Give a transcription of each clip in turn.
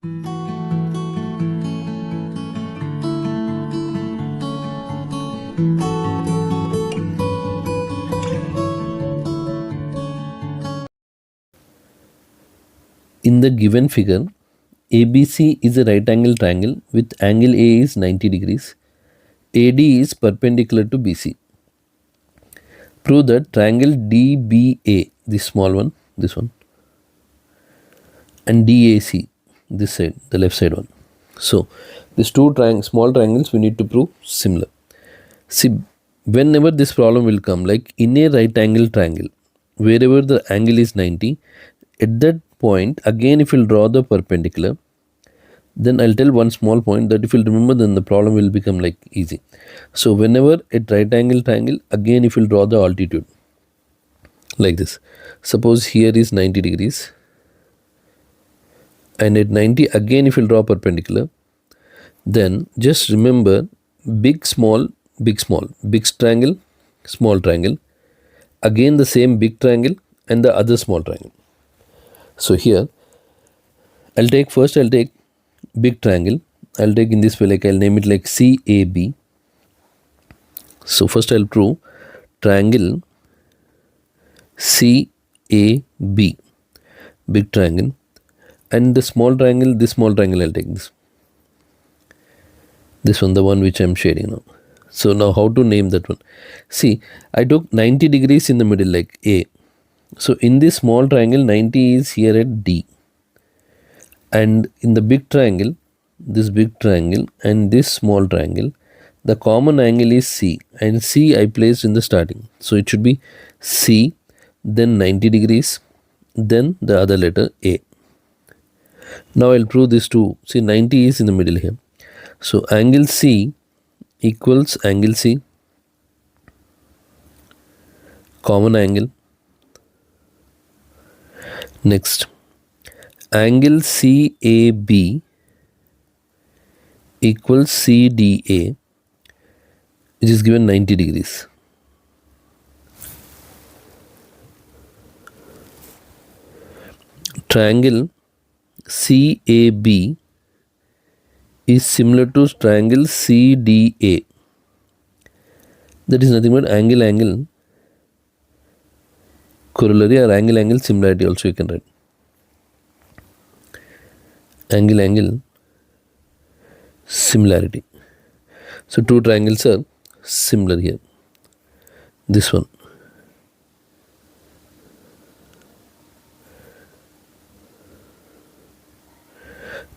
In the given figure, ABC is a right angle triangle with angle A is 90 degrees. AD is perpendicular to BC. Prove that triangle DBA, this small one, this one, and DAC, this side, the left side one. So, these two small triangles we need to prove similar. See, whenever this problem will come, like in a right angle triangle, wherever the angle is 90, at that point, again if you draw the perpendicular, then I'll tell one small point that if you remember, then the problem will become like easy. So whenever at right angle triangle, again if you draw the altitude like this, suppose here is 90 degrees, and at 90 again if you draw perpendicular, then just remember big small, big small, big triangle, small triangle, again the same big triangle and the other small triangle. So here I'll take big triangle. I'll take in this way, like I'll name it like CAB. So first I'll prove triangle CAB, big triangle, and the small triangle, this small triangle I'll take this one, the one which I'm shading now. So now how to name that one? See, I took 90 degrees in the middle like A. So in this small triangle, 90 is here at D. And in the big triangle, this big triangle and this small triangle, the common angle is C, and C I placed in the starting. So it should be C, then 90 degrees, then the other letter A. Now I'll prove this too. See, 90 is in the middle here. So angle C equals angle C, common angle. Next, angle CAB equals CDA, which is given 90 degrees. Triangle CAB is similar to triangle CDA. That is nothing but angle corollary, or angle similarity also you can write. Angle similarity. So two triangles are similar here. This one.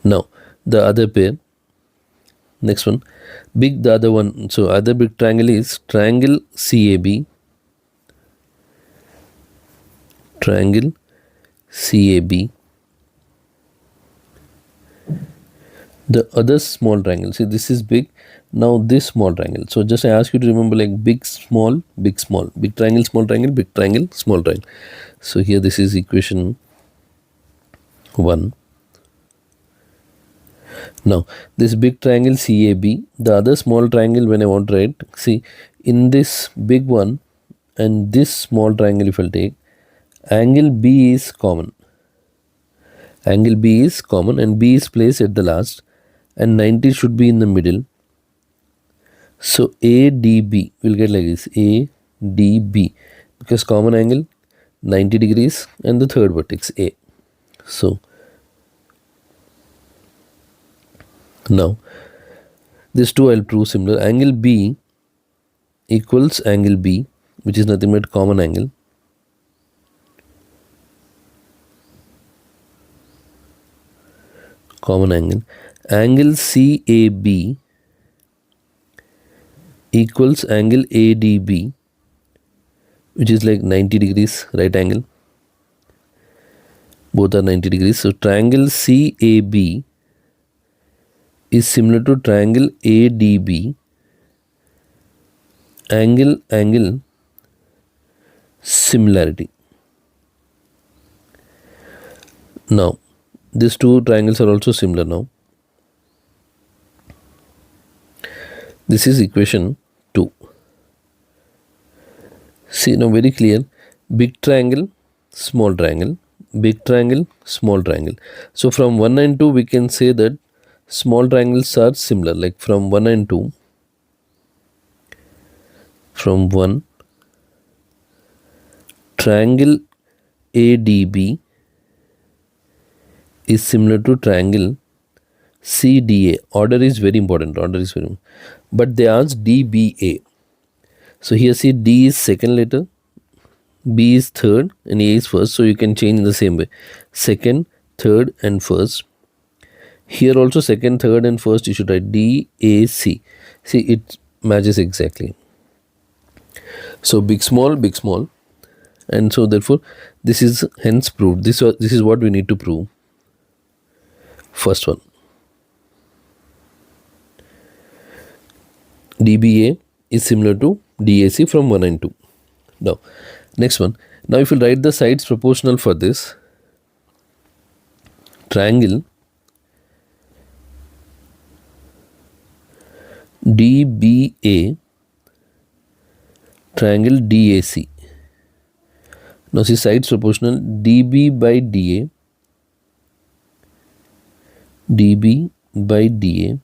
Now the other pair, next one, big, the other one. So other big triangle is triangle CAB, triangle CAB. The other small triangle, see this is big, now this small triangle. So just I ask you to remember like big, small, big, small, big triangle, small triangle, big triangle, small triangle. So here this is equation 1. Now this big triangle CAB, the other small triangle when I want to write, see in this big one and this small triangle if I'll take, angle B is common. Angle B is common and B is placed at the last, and 90 should be in the middle. So ADB will get like this, ADB, because common angle 90 degrees and the third vertex A. So now these two I'll prove similar. Angle B equals angle B, which is nothing but common angle. Common angle. Angle CAB equals angle ADB, which is like 90 degrees, right angle. Both are 90 degrees. So triangle CAB is similar to triangle ADB, angle similarity. Now these two triangles are also similar now. This is equation 2. See now very clear, big triangle, small triangle, big triangle, small triangle. So from 1 and 2 we can say that small triangles are similar, like from 1 and 2, from 1, triangle ADB is similar to triangle CDA. Order is very important, but they ask DBA. So here see, D is second letter, B is third, and A is first, so you can change in the same way, second, third and first. Here also second, third and first you should write DAC. See, it matches exactly. So big small, and so therefore this is hence proved. This is what we need to prove. First one, DBA is similar to DAC from 1 and 2. Now next one, now if you write the sides proportional for this triangle DBA, triangle DAC. Now see, sides proportional, DB by DA, DB by DA,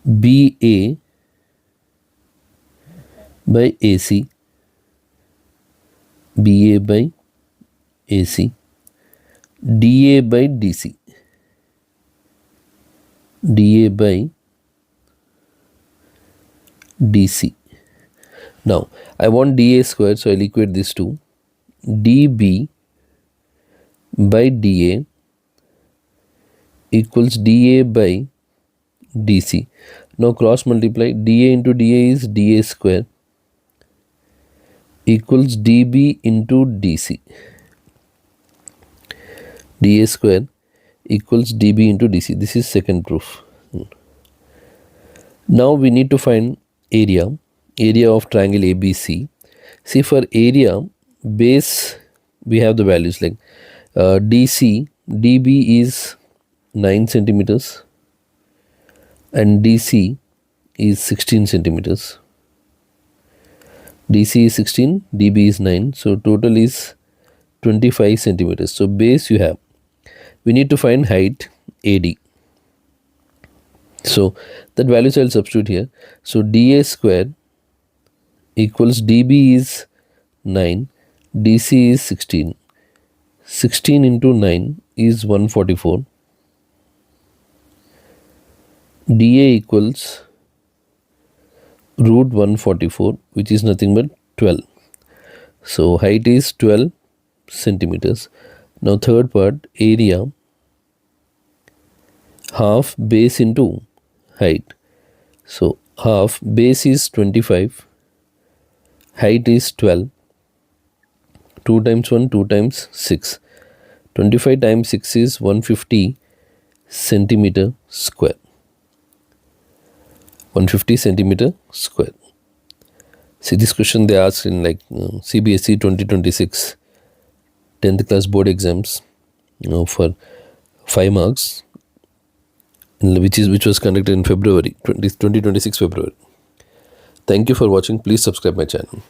BA by AC, BA by AC, DA by DC, DA by DC. Now I want DA squared, so I'll equate this to DB by DA equals DA by DC. Now cross multiply, DA into DA is DA square equals DB into DC. DA square equals DB into DC. This is second proof. Now we need to find area of triangle ABC. See, for area, base we have the values like DC, DB is 9 centimeters and DC is 16 centimeters. DC is 16, DB is 9, so total is 25 centimeters. So base you have. We need to find height AD. So that values I will substitute here. So DA square equals DB is 9, DC is 16. 16 into 9 is 144. DA equals root 144, which is nothing but 12. So height is 12 centimeters. Now third part, area half base into height. So half base is 25, height is 12, 2 times 1, 2 times 6. 25 times 6 is 150 centimeter square. 150 centimeter square. See, this question they asked in like CBSE 2026 10th class board exams, for 5 marks, which was conducted in February 2026 February. Thank you for watching. Please subscribe my channel.